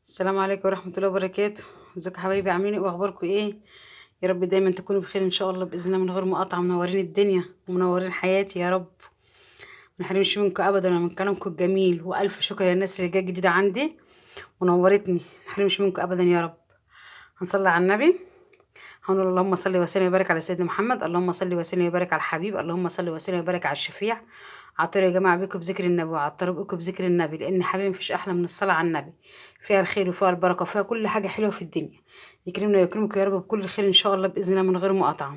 السلام عليكم ورحمة الله وبركاته. ازيكم يا حبايبي؟ عاملين ايه واخباركم ايه؟ يا رب دايما تكونوا بخير ان شاء الله باذن الله من غير مقاطعة. منورين الدنيا ومنورين حياتي يا رب. ما نحرمش منكم ابدا ومن كلامكم الجميل، والف شكر للناس اللي جت جديدة عندي ونورتني. ما نحرمش منكم ابدا يا رب. هنصلي على النبي. هنقول اللهم صل وسلم وبارك على سيدنا محمد. اللهم صل وسلم وبارك على الحبيب. اللهم صل وسلم وبارك على الشفيع. عطروا يا جماعه بيكم بذكر النبي، وعطروا بيكم بذكر النبي، لان حبيبي مفيش احلى من الصلاه على النبي. فيها الخير وفيها البركه وفيها كل حاجه حلوه في الدنيا. يكرمنا ويكرمك يا رب بكل خير ان شاء الله باذن الله من غير مقاطعه.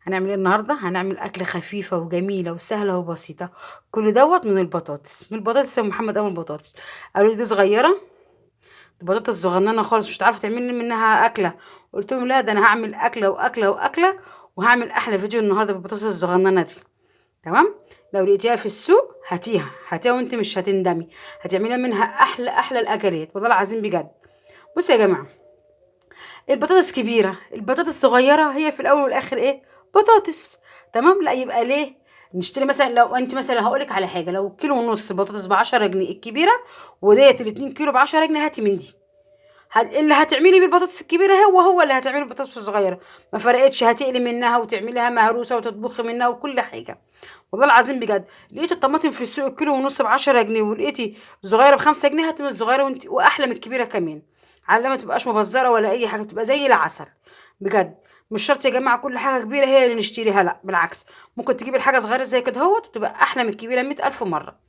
هنعمل ايه النهارده؟ هنعمل اكله خفيفه وجميله وسهله وبسيطه. كل دوت من البطاطس، من البطاطس يا محمد، او من البطاطس. قالوا لي دي صغيره، البطاطس الصغننه خالص مش هتعرفي تعملي منها اكله. قلت لهم لا، ده انا هعمل اكله واكله واكله، وهعمل احلى فيديو النهارده بالبطاطس الصغننه دي. تمام. لو لقيتيها في السوق هاتيها هاتيها، وانت مش هتندمي. هتعملي منها احلى احلى الاكلات والله العظيم بجد. بصوا يا جماعه، البطاطس كبيره البطاطس صغيره، هي في الاول والاخر ايه؟ بطاطس. تمام. لا يبقى ليه نشتري مثلا؟ لو انت مثلا هقولك على حاجه، لو كيلو ونص بطاطس ب10 جنيه الكبيره، وديت ال2 كيلو ب10 جنيه، هاتي من دي. اللي هتعملي بالبطاطس الكبيره هو اللي هتعملي بالبطاطس الصغيره. ما فرقتش، هتقلي منها وتعمليها مهروسه وتطبخي منها وكل حاجه. والله العظيم بجد. لقيت الطماطم في السوق الكيلو ونص ب10 جنيه، ولقيتي صغيره ب5 جنيه، هاتي من الصغيره وانت واحلى من الكبيره كمان. على ما تبقاش مبزره ولا اي حاجه، تبقى زي العسل. بجد. مش شرط يا جماعه كل حاجه كبيره هي اللي نشتريها، لا بالعكس. ممكن تجيبي الحاجه صغيره زي كده اهوت وتبقى احلى من الكبيره 100,000 مره.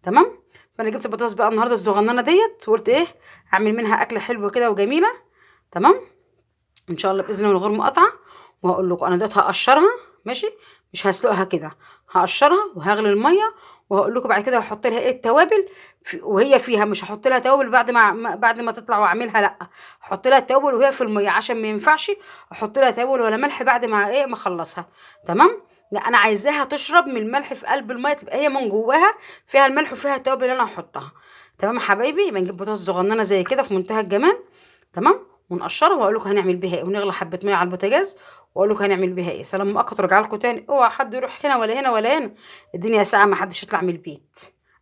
تمام. فانا جبت البطاطس بقى النهارده الصغننه ديت، وقلت ايه؟ هعمل منها اكله حلوه كده وجميله. تمام. ان شاء الله باذن الله من غير مقاطعه. وهقول لكم انا دلوقتي هقشرها. ماشي. مش هسلقها كده. هقشرها وهغلي الميه. وهقول لكم بعد كده هحط لها ايه التوابل. وهي فيها مش هحط لها توابل بعد ما تطلع واعملها، لا. هحط لها التوابل وهي في الميه، عشان ما ينفعش احط لها توابل ولا ملح بعد ما ايه ما اخلصها. تمام. لا، انا عايزاها تشرب من الملح في قلب الميه، تبقى هي من جواها فيها الملح وفيها التوابل اللي انا هحطها. تمام يا حبايبي. يبقى نجيب بطاطس صغننه زي كده في منتهى الجمال. تمام. ونقشرها واقول لكم هنعمل بيها ايه، ونغلي حبه ميه على البوتاجاز. واقول لكم هنعمل بيها ايه. سلام مؤقت وارجع لكم تاني. اوعى حد يروح هنا ولا هنا ولا هنا. الدنيا ساقعه، ما حدش يطلع من البيت.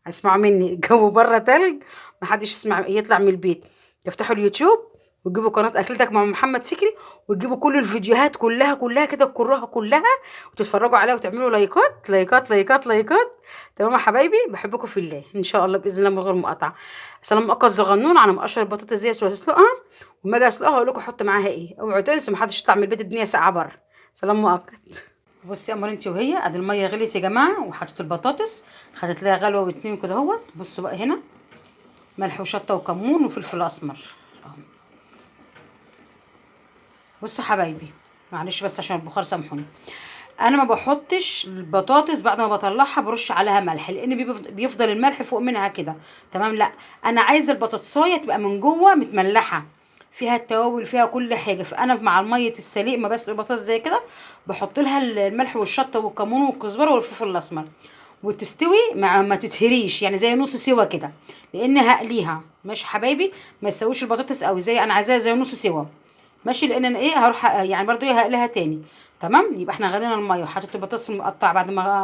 اسمعوا مني، الجو بره تلج. ما حدش يطلع من البيت. تفتحوا اليوتيوب وتجيبوا قناه اكلتك مع محمد فكري، وتجيبوا كل الفيديوهات كلها كلها كده تكروها كلها، وتتفرجوا عليها وتعملوا لايكات لايكات لايكات لايكات. تمام يا حبايبي، بحبكم في الله ان شاء الله باذن الله من غير مقاطعه. سلام مؤقت صغنون على مقشر البطاطس دي وتسلقها. وما اجي اسلقها اقول لكم احط معاها ايه. اوعوا تنسوا محدش يطلع من البيت، الدنيا ساقعه بره. سلام مؤقت. بصي يا امال انت وهي، ادي الميه غليت يا جماعه، وحطيت البطاطس. خدت لها غلوه واتنين كده اهوت. بصوا بقى هنا، ملح وشطه وكمون وفلفل اسمر اهو. بصوا حبايبي، معلش بس عشان البخار سامحوني. انا ما بحطش البطاطس بعد ما بطلعها برش عليها ملح، لان بيفضل الملح فوق منها كده. تمام. لا، انا عايزه البطاطسايه تبقى من جوه متملحه، فيها التوابل فيها كل حاجه. فانا مع الميه السليق ما بسلق البطاطس زي كده، بحط لها الملح والشطه والكمون والكزبره والفلفل الاسمر، وتستوي مع ما تتهريش، يعني زي نص سوا كده. لان هقليها ماشي حبايبي. ما تسويش البطاطس قوي، زي انا عايزاها زي نص سوا. ماشي. لان انا ايه هروح يعني برضو ايه هقليها تاني. تمام. يبقى احنا غلينا الميه وحطيت البطاطس المقطعه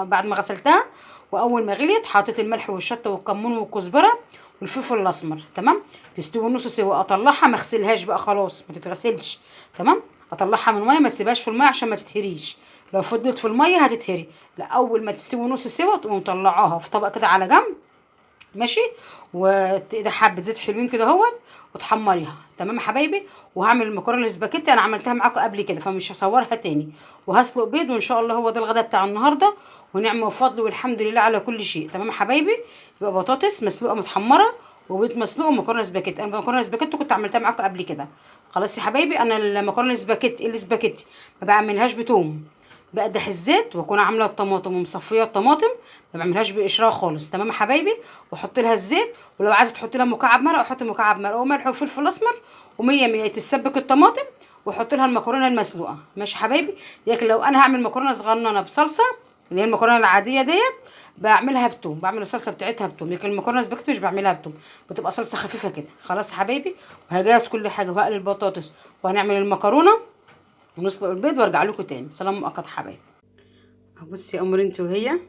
بعد ما غسلتها. واول ما غليت حطيت الملح والشطه والكمون والكزبره والفلفل الاسمر. تمام. تستوي نص سوا، اطلعها ما اغسلهاش بقى خلاص، ما تتغسلش. تمام. اطلعها من الميه، ما اسيبهاش في الميه عشان ما تتهريش. لو فضلت في الميه هتتهري. لا، اول ما تستوي نص سوا تقوم مطلعاها في طبق كده على جنب. ماشي. وتقدح حبه زيت حلوين كده اهوت، وتحمريها. تمام يا حبايبي. وهعمل المكرونه الاسباجيتي، انا عملتها معاكم قبل كده فمش هصورها تاني. وهسلق بيض، وان شاء الله هو ده الغدا بتاع النهارده. ونعمه وفضل والحمد لله على كل شيء. تمام يا حبايبي. يبقى بطاطس مسلوقه متحمره، وبيض مسلوق، ومكرونه اسباجيتي. انا المكرونه الاسباجيتي كنت عملتها معاكم قبل كده. خلاص يا حبايبي. انا المكرونه الاسباجيتي ما بعملهاش بتوم. بقدح الزيت واكون عامله الطماطم ومصفيه الطماطم. ما بعملهاش بقشرها خالص. تمام يا حبايبي. واحط لها الزيت. ولو عايزه تحط لها مكعب مرق احط مكعب مرق وملح وفلفل اسمر. ومية مية تسبك الطماطم. واحط لها المكرونه المسلوقه. ماشي حبايبي. لكن لو انا هعمل مكرونه صغننه بصلصه، اللي هي المكرونه العاديه ديت، بعملها بتوم، بعمل الصلصه بتاعتها بتوم. لكن المكرونه سباكيتي مش بعملها بتوم، بتبقى صلصه خفيفه كده. خلاص يا حبايبي. وهجهز كل حاجه وهقلي البطاطس وهنعمل المكرونه ونسلق البيض وارجع لكم تاني. سلام مؤقت حبايبي. بصي يا قمر انت وهي،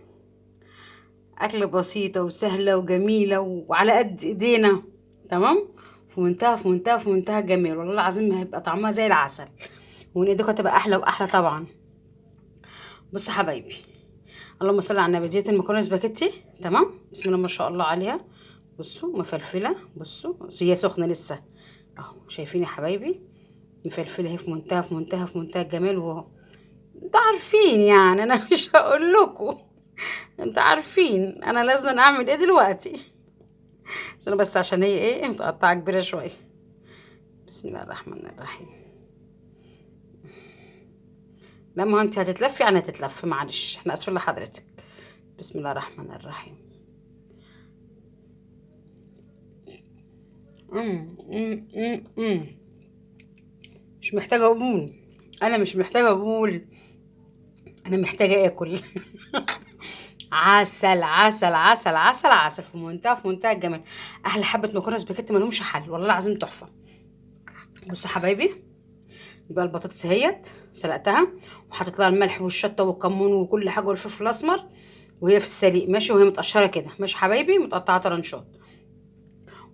أكلة بسيطة وسهلة وجميلة وعلى قد إيدينا. تمام. في منتهى الجمال، والله العظيم هيبقى طعمها زي العسل، ومن ايدك هتبقى احلى واحلى طبعا. بصوا حبايبي، اللهم صل على النبي، ديت المكرونه سباكيتي تمام، بسم الله ما شاء الله عليها. بصوا مفلفله، بصوا هي سخنه لسه اهو، شايفين يا حبايبي مفلفله اهي، في منتهى الجمال. انتوا عارفين يعني انا مش هقول لكم، انتوا عارفين انا لازم اعمل ايه دلوقتي، بس عشان هي ايه متقطعه كبيره شويه. بسم الله الرحمن الرحيم. لما انت هتتلفي يعني هتتلف، معلش احنا اسفين لحضرتك. بسم الله الرحمن الرحيم. مش محتاجه اقول، انا مش محتاجه اقول، انا محتاجه اكل. عسل عسل عسل عسل عسل، في منتهى الجمال. احلى حبه مكرونه سباكيتي مالهمش حل، والله العظيم تحفه. بصوا حبايبي، يبقى البطاطس اهيت سلقتها، وحطيت لها الملح والشطه والكمون وكل حاجه والفلفل الاسمر، وهي في السليق ماشي، وهي متقشره كده ماشي حبايبي، متقطعه طرنشات.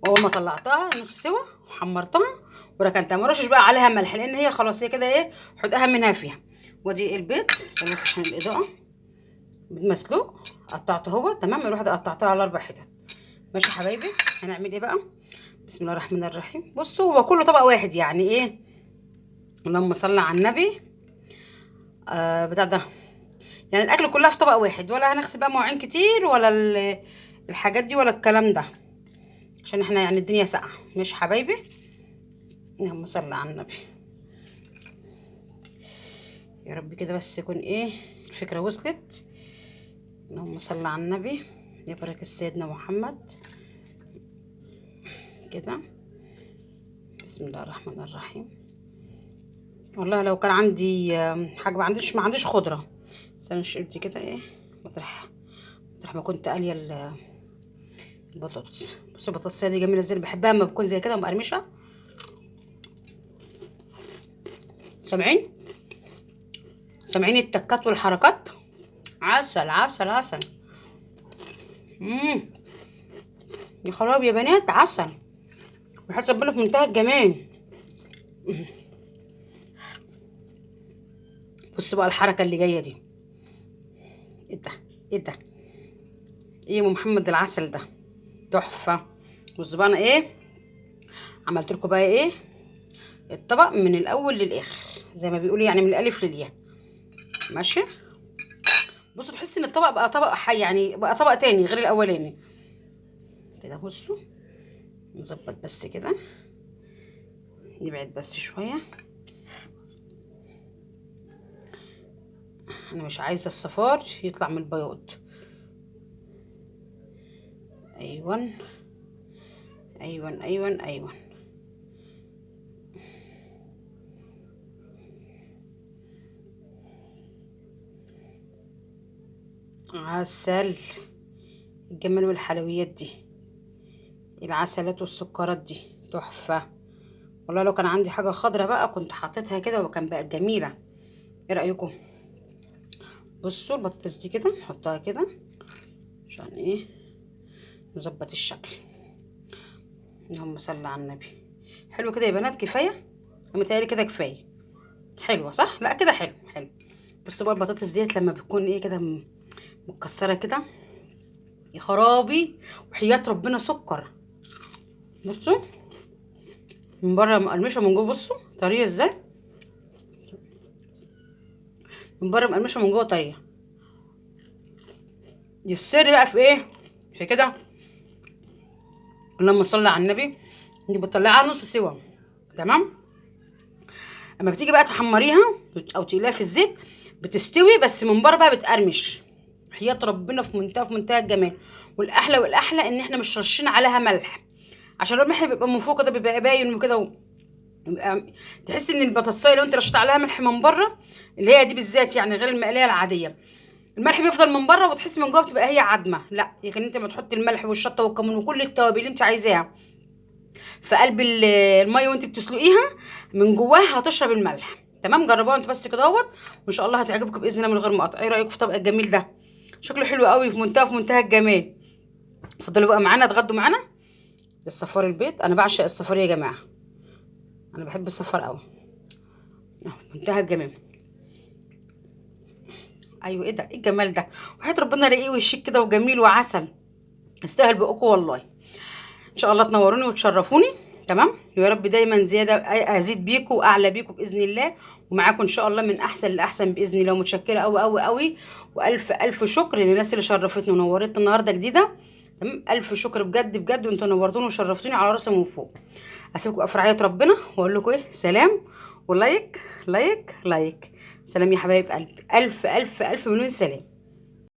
واول ما طلعتها نص سوا وحمرتها وركنتها، ما رشش بقى عليها ملح لان هي خلاص هي كده ايه، حدقها منها فيها. ودي البيض بس عشان الاضاءه، بيض مسلوق قطعته هو تمام، الواحده قطعتها على 4 حتت ماشي حبايبي. هنعمل ايه بقى؟ بسم الله الرحمن الرحيم. بصوا هو كله طبق واحد يعني ايه، اللهم صل على النبي. بتاع ده يعني الاكل كلها في طبق واحد، ولا هنغسل بقى مواعين كتير ولا الحاجات دي ولا الكلام ده، عشان احنا يعني الدنيا ساقعه ماشي حبايبي. اللهم صل على النبي. يا رب كده بس يكون ايه الفكره وصلت. اللهم صل على النبي يا بركه سيدنا محمد كده. بسم الله الرحمن الرحيم. والله لو كان عندي حاجه، ما عنديش خضره، بس انا شلت كده ايه مطرح ما كنت قاليه البطاطس. بصوا البطاطس دي جميله ازاي، بحبها اما بتكون زي كده ومقرمشه. سامعين التكات والحركات، عسل عسل عسل. يا خراب يا بنات، عسل وحتى ربنا في منتهى الجمال. بصوا بقى الحركه اللي جايه دي، ايه ده ايه ده، ايه يا ام محمد العسل ده تحفه. بصوا بقى انا ايه عملت لكم بقى ايه الطبق من الاول للاخر زي ما بيقولوا يعني من الالف للياء ماشي. بصوا تحس ان الطبق بقى طبق حي، يعني بقى طبق تاني غير الاولاني كده. بصوا نظبط بس كده، نبعد بس شويه، انا مش عايزه الصفار يطلع من البياض. ايوه ايوه ايوه ايوه. عسل، الجمال والحلويات دي، العسلات والسكرات دي تحفه. والله لو كان عندي حاجه خضرة بقى كنت حطيتها كده وكان بقى جميله. ايه رايكم؟ بصوا البطاطس دي كده نحطها كده عشان ايه نظبط الشكل. اللهم صل على النبي. حلو كده يا بنات، كفايه متهيألي كده كفايه. حلوه صح؟ لا كده حلو حلو. بصوا بقى البطاطس ديت لما بتكون ايه كده متكسره كده، يا خرابي وحياة ربنا سكر. بصوا من بره مقرمشه من جوه، بصوا طريه ازاي، من بره مقرمشه من جوه طريه. دي السر بقى في ايه، في كده اللهم صل على النبي. دي بتطلعها نص سوا تمام، اما بتيجي بقى تحمريها او تقليها في الزيت بتستوي، بس من بره بقى بتقرمش. حياة ربنا في منتهى الجمال. والاحلى ان احنا مش رشين عليها ملح، عشان الملح بيبقى من فوق كده بيبقى باين وكده تحس ان البطاطسايه لو انت رشيت عليها ملح من بره، اللي هي دي بالذات يعني غير المقليه العاديه، الملح بيفضل من بره وتحس من جوه بتبقى هي عدمه. لا لكن انت ما تحطي الملح والشطه والكمون وكل التوابل اللي انت عايزاها في قلب الميه وانت بتسلقيها، من جواها هتشرب الملح تمام. جربوها انت بس كده اهوت، وان شاء الله هتعجبكم باذن الله من غير مقاطع. ايه رايكم في الطبق الجميل ده؟ شكله حلو قوي في منتهى الجمال. اتفضلوا بقى معانا اتغدوا معانا. الصفار البيض، انا بعشق الصفار يا جماعه، انا بحب الصفار قوي، منتهى الجمال. ايوه، ايه ده، ايه الجمال ده، وحياة ربنا رقيق وشيك كده وجميل وعسل، يستاهل بقكم والله. ان شاء الله تنوروني وتشرفوني. تمام، يا رب دايما زياده ازيد بيكم واعلى بيكم باذن الله، ومعاكم ان شاء الله من احسن لاحسن باذن الله. متشكره قوي قوي قوي، والف الف شكر للناس اللي شرفتني ونورتني النهارده جديده. تمام، الف شكر بجد بجد، وانتوا نورتوني وشرفتوني على راسي من فوق. اسيبكم في رعايه ربنا واقول لكم ايه، سلام ولايك لايك لايك. سلام يا حبايب قلبي، الف الف الف مليون سلام.